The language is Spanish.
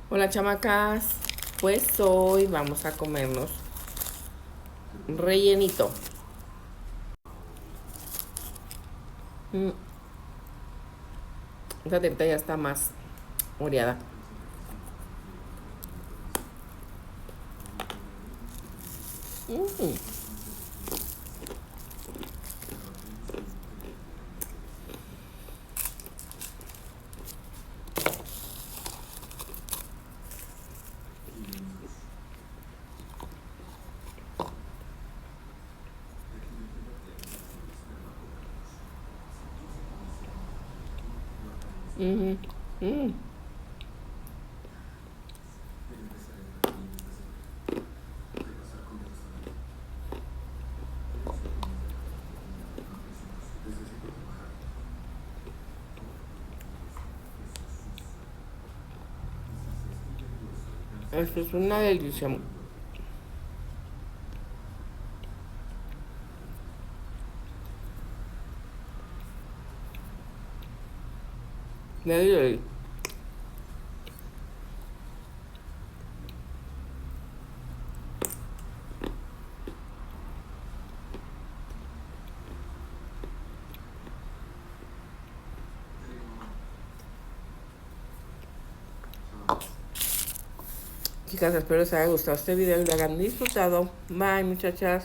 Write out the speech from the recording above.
Hola chamacas, pues hoy vamos a comernos rellenito. Mm, Esta torta ya está más oreada. Mm, mm, mm. Esto es una delicia. Deli. Chicas, espero les haya gustado este video y lo hayan disfrutado. Bye, muchachas.